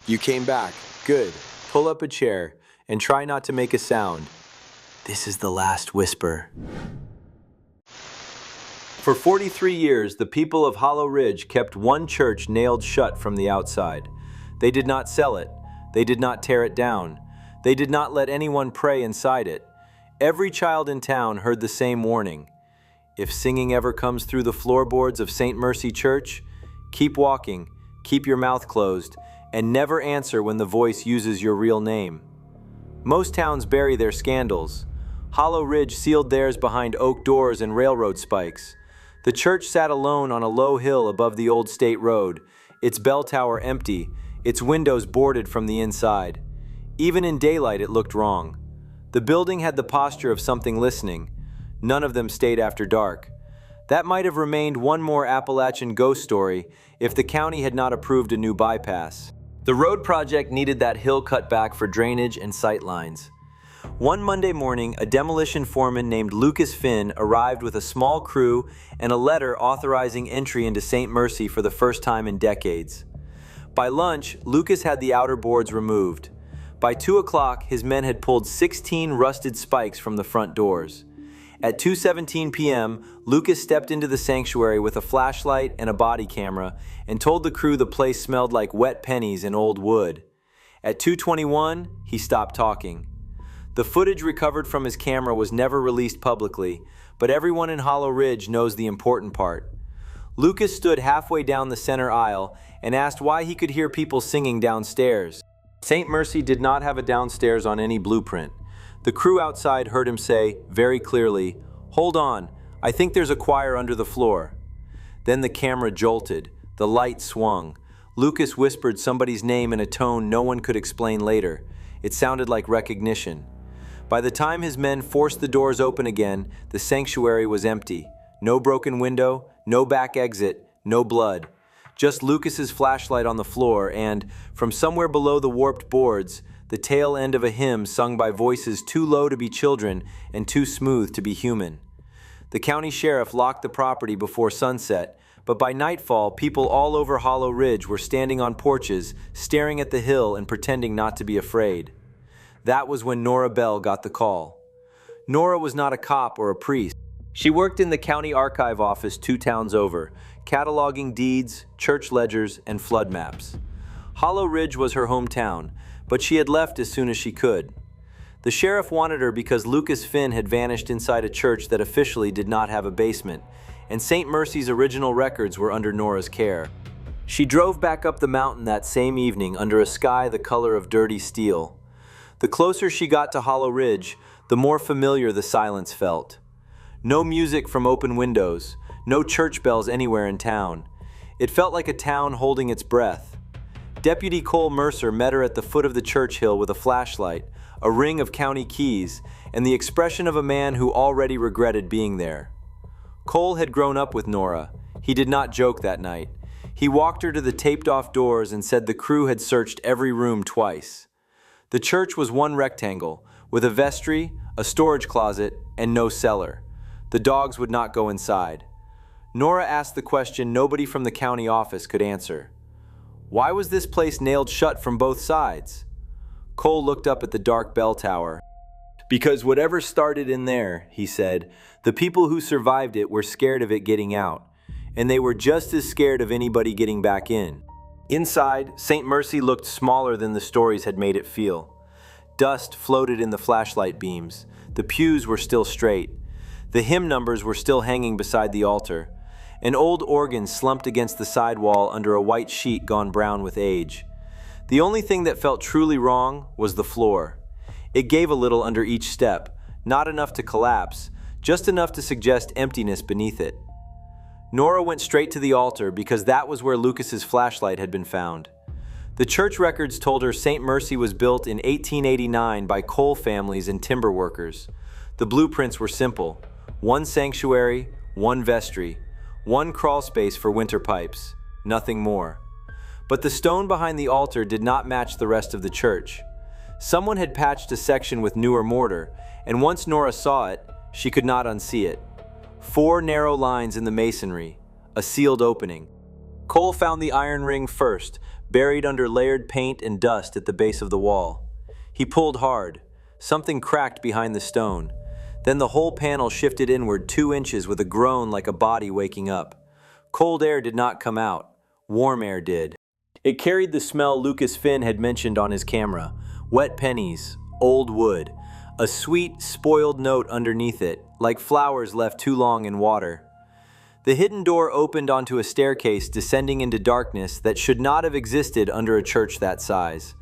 You came back. Good. Pull up a chair and try not to make a sound. This is the last whisper. For 43 years, the people of Hollow Ridge kept one church nailed shut from the outside. They did not sell it. They did not tear it down. They did not let anyone pray inside it. Every child in town heard the same warning. If singing ever comes through the floorboards of St. Mercy Church, keep walking, keep your mouth closed, and never answer when the voice uses your real name. Most towns bury their scandals. Hollow Ridge sealed theirs behind oak doors and railroad spikes. The church sat alone on a low hill above the old state road, its bell tower empty, its windows boarded from the inside. Even in daylight it looked wrong. The building had the posture of something listening. None of them stayed after dark. That might have remained one more Appalachian ghost story if the county had not approved a new bypass. The road project needed that hill cut back for drainage and sight lines. One Monday morning, a demolition foreman named Lucas Finn arrived with a small crew and a letter authorizing entry into St. Mercy for the first time in decades. By lunch, Lucas had the outer boards removed. By 2 o'clock, his men had pulled 16 rusted spikes from the front doors. At 2:17 p.m., Lucas stepped into the sanctuary with a flashlight and a body camera and told the crew the place smelled like wet pennies and old wood. At 2:21, he stopped talking. The footage recovered from his camera was never released publicly, but everyone in Hollow Ridge knows the important part. Lucas stood halfway down the center aisle and asked why he could hear people singing downstairs. St. Mercy did not have a downstairs on any blueprint. The crew outside heard him say, very clearly, "Hold on, I think there's a choir under the floor." Then the camera jolted, the light swung. Lucas whispered somebody's name in a tone no one could explain later. It sounded like recognition. By the time his men forced the doors open again, the sanctuary was empty. No broken window, no back exit, no blood. Just Lucas's flashlight on the floor and, from somewhere below the warped boards, the tail end of a hymn sung by voices too low to be children and too smooth to be human. The county sheriff locked the property before sunset, but by nightfall, people all over Hollow Ridge were standing on porches, staring at the hill and pretending not to be afraid. That was when Nora Bell got the call. Nora was not a cop or a priest. She worked in the county archive office 2 towns over, cataloging deeds, church ledgers, and flood maps. Hollow Ridge was her hometown, but she had left as soon as she could. The sheriff wanted her because Lucas Finn had vanished inside a church that officially did not have a basement, and St. Mercy's original records were under Nora's care. She drove back up the mountain that same evening under a sky the color of dirty steel. The closer she got to Hollow Ridge, the more familiar the silence felt. No music from open windows, no church bells anywhere in town. It felt like a town holding its breath. Deputy Cole Mercer met her at the foot of the church hill with a flashlight, a ring of county keys, and the expression of a man who already regretted being there. Cole had grown up with Nora. He did not joke that night. He walked her to the taped-off doors and said the crew had searched every room twice. The church was one rectangle, with a vestry, a storage closet, and no cellar. The dogs would not go inside. Nora asked the question nobody from the county office could answer. Why was this place nailed shut from both sides? Cole looked up at the dark bell tower. Because whatever started in there, he said, the people who survived it were scared of it getting out, and they were just as scared of anybody getting back in. Inside, St. Mercy looked smaller than the stories had made it feel. Dust floated in the flashlight beams. The pews were still straight. The hymn numbers were still hanging beside the altar. An old organ slumped against the sidewall under a white sheet gone brown with age. The only thing that felt truly wrong was the floor. It gave a little under each step, not enough to collapse, just enough to suggest emptiness beneath it. Nora went straight to the altar because that was where Lucas's flashlight had been found. The church records told her St. Mercy was built in 1889 by coal families and timber workers. The blueprints were simple: one sanctuary, one vestry, one crawl space for winter pipes, nothing more. But the stone behind the altar did not match the rest of the church. Someone had patched a section with newer mortar, and once Nora saw it, she could not unsee it. 4 narrow lines in the masonry, a sealed opening. Cole found the iron ring first, buried under layered paint and dust at the base of the wall. He pulled hard. Something cracked behind the stone. Then the whole panel shifted inward 2 inches with a groan like a body waking up. Cold air did not come out. Warm air did. It carried the smell Lucas Finn had mentioned on his camera. Wet pennies, old wood, a sweet, spoiled note underneath it, like flowers left too long in water. The hidden door opened onto a staircase descending into darkness that should not have existed under a church that size.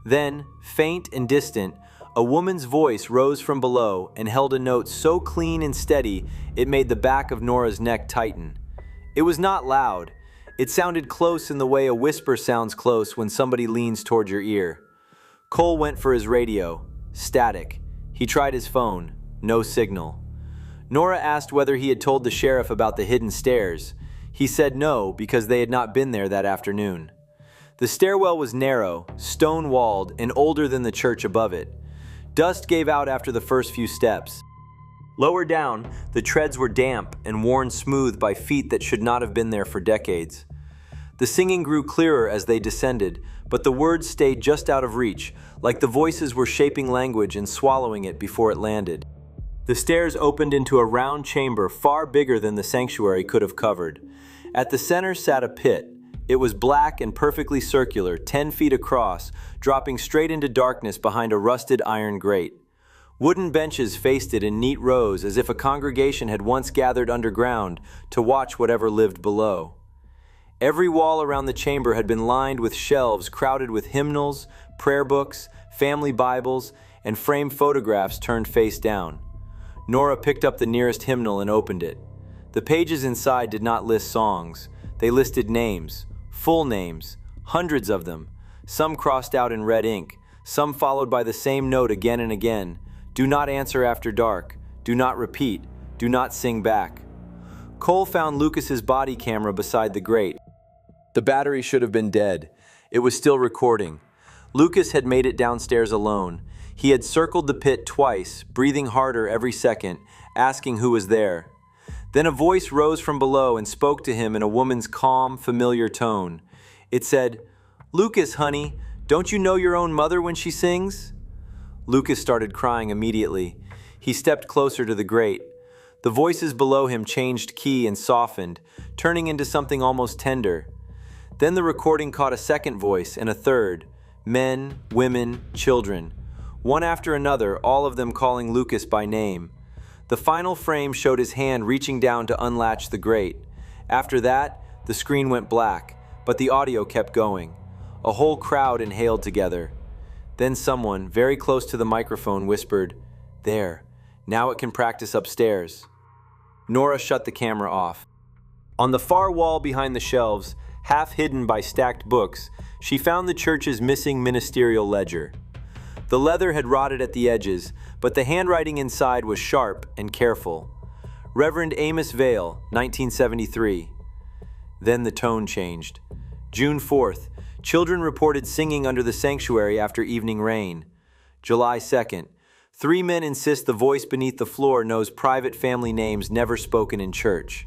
Then, faint and distant, a woman's voice rose from below and held a note so clean and steady it made the back of Nora's neck tighten. It was not loud. It sounded close in the way a whisper sounds close when somebody leans toward your ear. Cole went for his radio. Static. He tried his phone. No signal. Nora asked whether he had told the sheriff about the hidden stairs. He said no, because they had not been there that afternoon. The stairwell was narrow, stone-walled, and older than the church above it. Dust gave out after the first few steps. Lower down, the treads were damp and worn smooth by feet that should not have been there for decades. The singing grew clearer as they descended, but the words stayed just out of reach, like the voices were shaping language and swallowing it before it landed. The stairs opened into a round chamber far bigger than the sanctuary could have covered. At the center sat a pit. It was black and perfectly circular, 10 feet across, dropping straight into darkness behind a rusted iron grate. Wooden benches faced it in neat rows as if a congregation had once gathered underground to watch whatever lived below. Every wall around the chamber had been lined with shelves crowded with hymnals, prayer books, family Bibles, and framed photographs turned face down. Nora picked up the nearest hymnal and opened it. The pages inside did not list songs. They listed names, full names, hundreds of them, some crossed out in red ink, some followed by the same note again and again. Do not answer after dark. Do not repeat. Do not sing back. Cole found Lucas's body camera beside the grate. The battery should have been dead. It was still recording. Lucas had made it downstairs alone. He had circled the pit twice, breathing harder every second, asking who was there. Then a voice rose from below and spoke to him in a woman's calm, familiar tone. It said, "Lucas, honey, don't you know your own mother when she sings?" Lucas started crying immediately. He stepped closer to the grate. The voices below him changed key and softened, turning into something almost tender. Then the recording caught a second voice and a third. Men, women, children. One after another, all of them calling Lucas by name. The final frame showed his hand reaching down to unlatch the grate. After that, the screen went black, but the audio kept going. A whole crowd inhaled together. Then someone, very close to the microphone, whispered, "There, now it can practice upstairs." Nora shut the camera off. On the far wall behind the shelves, half hidden by stacked books, she found the church's missing ministerial ledger. The leather had rotted at the edges, but the handwriting inside was sharp and careful. Reverend Amos Vale, 1973. Then the tone changed. June 4th, children reported singing under the sanctuary after evening rain. July 2nd, 3 men insist the voice beneath the floor knows private family names never spoken in church.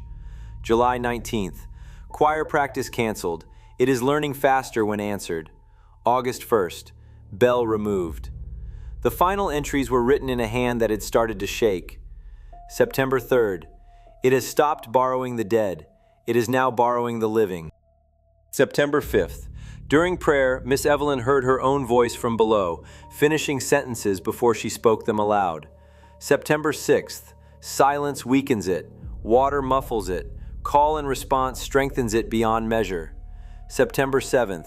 July 19th, choir practice canceled. It is learning faster when answered. August 1st, bell removed. The final entries were written in a hand that had started to shake. September 3rd, it has stopped borrowing the dead. It is now borrowing the living. September 5th, during prayer, Miss Evelyn heard her own voice from below, finishing sentences before she spoke them aloud. September 6th, silence weakens it, water muffles it, call and response strengthens it beyond measure. September 7th,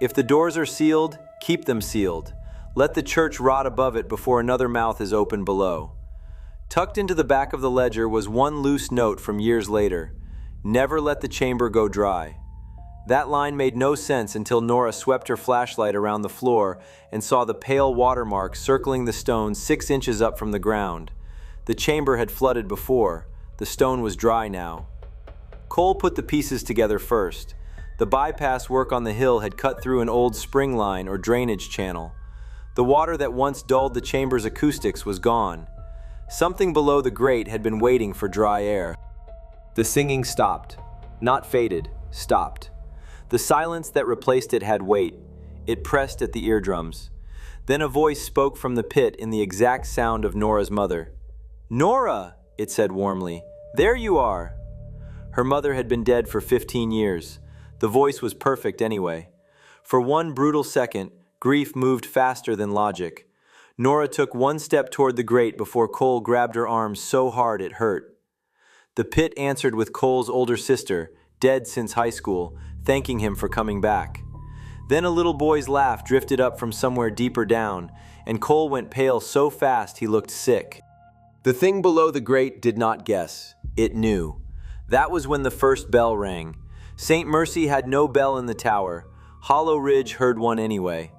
if the doors are sealed, keep them sealed. Let the church rot above it before another mouth is opened below. Tucked into the back of the ledger was one loose note from years later. Never let the chamber go dry. That line made no sense until Nora swept her flashlight around the floor and saw the pale watermark circling the stone 6 inches up from the ground. The chamber had flooded before. The stone was dry now. Cole put the pieces together first. The bypass work on the hill had cut through an old spring line or drainage channel. The water that once dulled the chamber's acoustics was gone. Something below the grate had been waiting for dry air. The singing stopped. Not faded, stopped. The silence that replaced it had weight. It pressed at the eardrums. Then a voice spoke from the pit in the exact sound of Nora's mother. "Nora," it said warmly, "there you are." Her mother had been dead for 15 years. The voice was perfect anyway. For one brutal second, grief moved faster than logic. Nora took one step toward the grate before Cole grabbed her arm so hard it hurt. The pit answered with Cole's older sister, dead since high school, thanking him for coming back. Then a little boy's laugh drifted up from somewhere deeper down, and Cole went pale so fast he looked sick. The thing below the grate did not guess. It knew. That was when the first bell rang. St. Mercy had no bell in the tower. Hollow Ridge heard one anyway.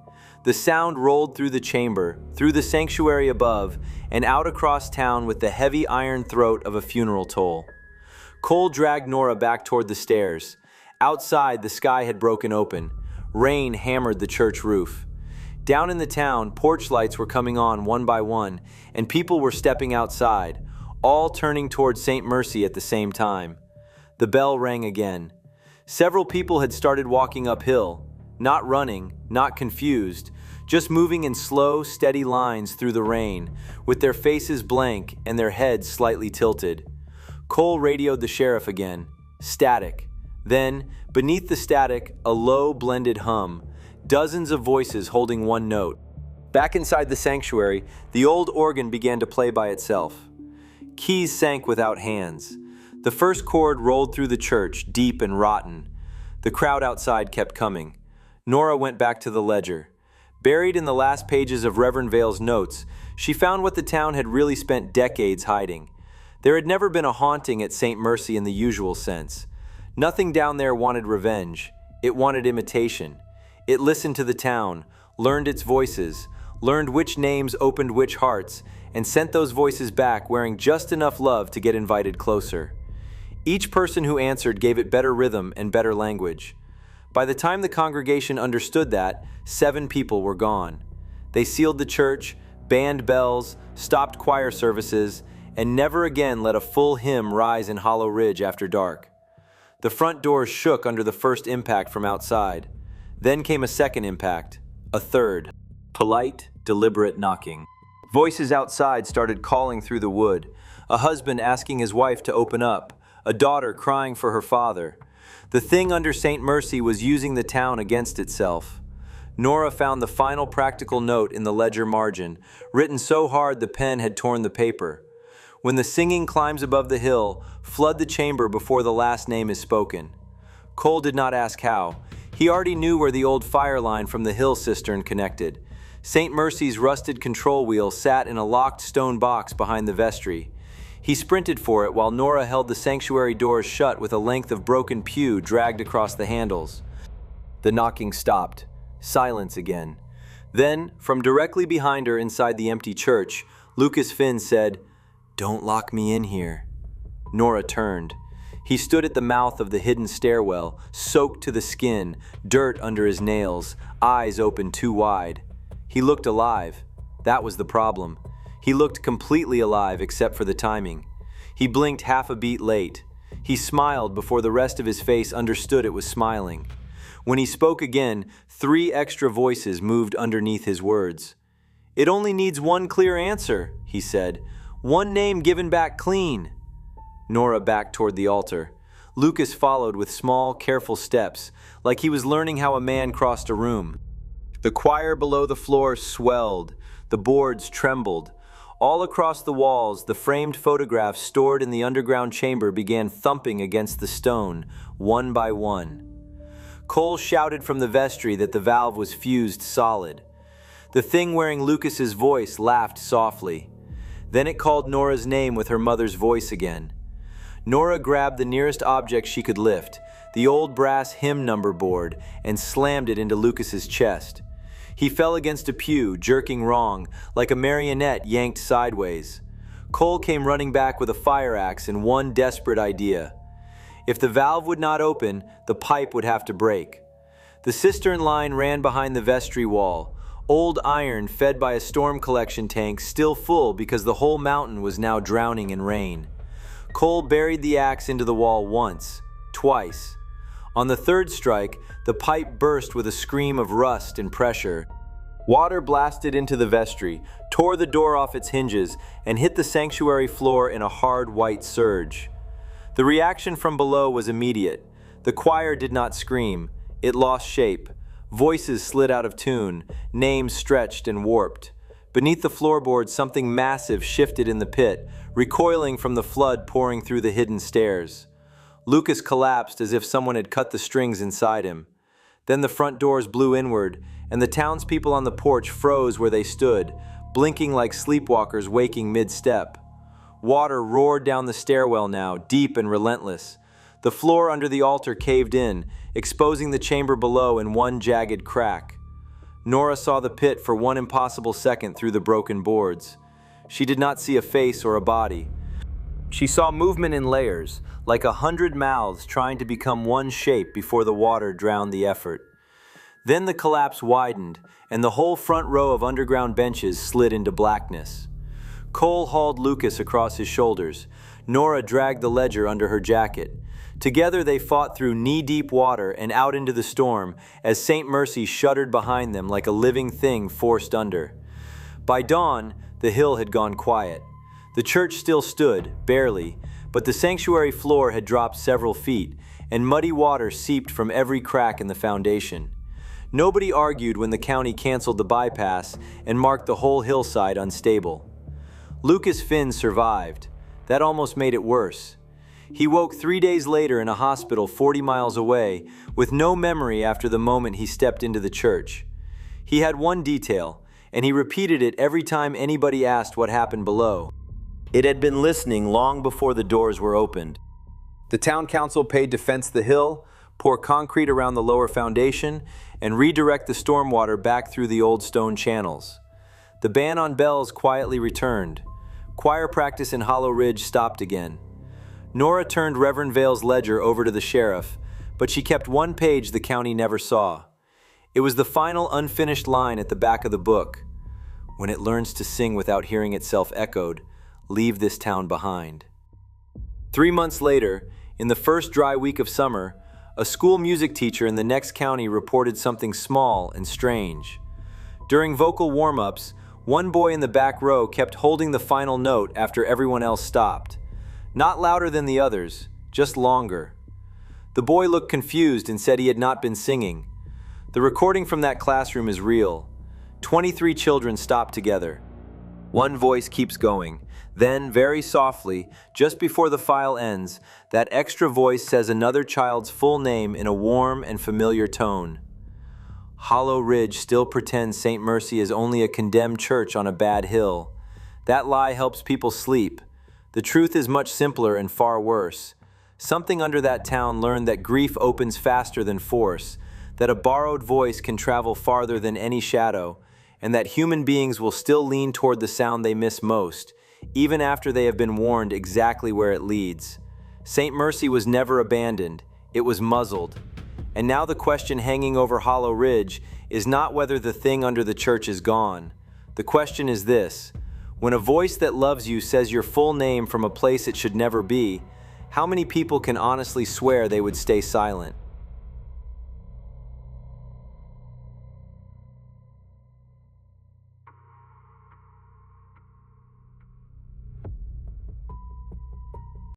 The sound rolled through the chamber, through the sanctuary above, and out across town with the heavy iron throat of a funeral toll. Cole dragged Nora back toward the stairs. Outside, the sky had broken open. Rain hammered the church roof. Down in the town, porch lights were coming on one by one, and people were stepping outside, all turning toward St. Mercy at the same time. The bell rang again. Several people had started walking uphill, not running, not confused, just moving in slow, steady lines through the rain, with their faces blank and their heads slightly tilted. Cole radioed the sheriff again. Static. Then, beneath the static, a low, blended hum. Dozens of voices holding one note. Back inside the sanctuary, the old organ began to play by itself. Keys sank without hands. The first chord rolled through the church, deep and rotten. The crowd outside kept coming. Nora went back to the ledger. Buried in the last pages of Reverend Vale's notes, she found what the town had really spent decades hiding. There had never been a haunting at St. Mercy in the usual sense. Nothing down there wanted revenge. It wanted imitation. It listened to the town, learned its voices, learned which names opened which hearts, and sent those voices back wearing just enough love to get invited closer. Each person who answered gave it better rhythm and better language. By the time the congregation understood that, 7 people were gone. They sealed the church, banned bells, stopped choir services, and never again let a full hymn rise in Hollow Ridge after dark. The front doors shook under the first impact from outside. Then came a second impact, a third. Polite, deliberate knocking. Voices outside started calling through the wood. A husband asking his wife to open up, a daughter crying for her father. The thing under St. Mercy was using the town against itself. Nora found the final practical note in the ledger margin, written so hard the pen had torn the paper. When the singing climbs above the hill, flood the chamber before the last name is spoken. Cole did not ask how. He already knew where the old fire line from the hill cistern connected. St. Mercy's rusted control wheel sat in a locked stone box behind the vestry. He sprinted for it while Nora held the sanctuary doors shut with a length of broken pew dragged across the handles. The knocking stopped. Silence again. Then, from directly behind her inside the empty church, Lucas Finn said, "Don't lock me in here." Nora turned. He stood at the mouth of the hidden stairwell, soaked to the skin, dirt under his nails, eyes open too wide. He looked alive. That was the problem. He looked completely alive except for the timing. He blinked half a beat late. He smiled before the rest of his face understood it was smiling. When he spoke again, 3 extra voices moved underneath his words. "It only needs one clear answer," he said. "One name given back clean." Nora backed toward the altar. Lucas followed with small, careful steps, like he was learning how a man crossed a room. The choir below the floor swelled. The boards trembled. All across the walls, the framed photographs stored in the underground chamber began thumping against the stone, one by one. Cole shouted from the vestry that the valve was fused solid. The thing wearing Lucas's voice laughed softly. Then it called Nora's name with her mother's voice again. Nora grabbed the nearest object she could lift, the old brass hymn number board, and slammed it into Lucas's chest. He fell against a pew, jerking wrong, like a marionette yanked sideways. Cole came running back with a fire axe and one desperate idea. If the valve would not open, the pipe would have to break. The cistern line ran behind the vestry wall, old iron fed by a storm collection tank still full because the whole mountain was now drowning in rain. Cole buried the axe into the wall once, twice. On the third strike, the pipe burst with a scream of rust and pressure. Water blasted into the vestry, tore the door off its hinges, and hit the sanctuary floor in a hard white surge. The reaction from below was immediate. The choir did not scream. It lost shape. Voices slid out of tune, names stretched and warped. Beneath the floorboards, something massive shifted in the pit, recoiling from the flood pouring through the hidden stairs. Lucas collapsed as if someone had cut the strings inside him. Then the front doors blew inward, and the townspeople on the porch froze where they stood, blinking like sleepwalkers waking mid-step. Water roared down the stairwell now, deep and relentless. The floor under the altar caved in, exposing the chamber below in one jagged crack. Nora saw the pit for one impossible second through the broken boards. She did not see a face or a body. She saw movement in layers, like 100 mouths trying to become one shape before the water drowned the effort. Then the collapse widened, and the whole front row of underground benches slid into blackness. Cole hauled Lucas across his shoulders. Nora dragged the ledger under her jacket. Together they fought through knee-deep water and out into the storm as St. Mercy shuddered behind them like a living thing forced under. By dawn, the hill had gone quiet. The church still stood, barely, but the sanctuary floor had dropped several feet, and muddy water seeped from every crack in the foundation. Nobody argued when the county canceled the bypass and marked the whole hillside unstable. Lucas Finn survived. That almost made it worse. He woke 3 days later in a hospital 40 miles away, with no memory after the moment he stepped into the church. He had one detail, and he repeated it every time anybody asked what happened below. It had been listening long before the doors were opened. The town council paid to fence the hill, pour concrete around the lower foundation, and redirect the stormwater back through the old stone channels. The ban on bells quietly returned. Choir practice in Hollow Ridge stopped again. Nora turned Reverend Vale's ledger over to the sheriff, but she kept one page the county never saw. It was the final unfinished line at the back of the book. When it learns to sing without hearing itself echoed, leave this town behind. 3 months later, in the first dry week of summer, a school music teacher in the next county reported something small and strange. During vocal warm-ups, one boy in the back row kept holding the final note after everyone else stopped. Not louder than the others, just longer. The boy looked confused and said he had not been singing. The recording from that classroom is real. 23 children stopped together. One voice keeps going. Then, very softly, just before the file ends, that extra voice says another child's full name in a warm and familiar tone. Hollow Ridge still pretends St. Mercy is only a condemned church on a bad hill. That lie helps people sleep. The truth is much simpler and far worse. Something under that town learned that grief opens faster than force, that a borrowed voice can travel farther than any shadow, and that human beings will still lean toward the sound they miss most, even after they have been warned exactly where it leads. St. Mercy was never abandoned, it was muzzled. And now the question hanging over Hollow Ridge is not whether the thing under the church is gone. The question is this: when a voice that loves you says your full name from a place it should never be, how many people can honestly swear they would stay silent?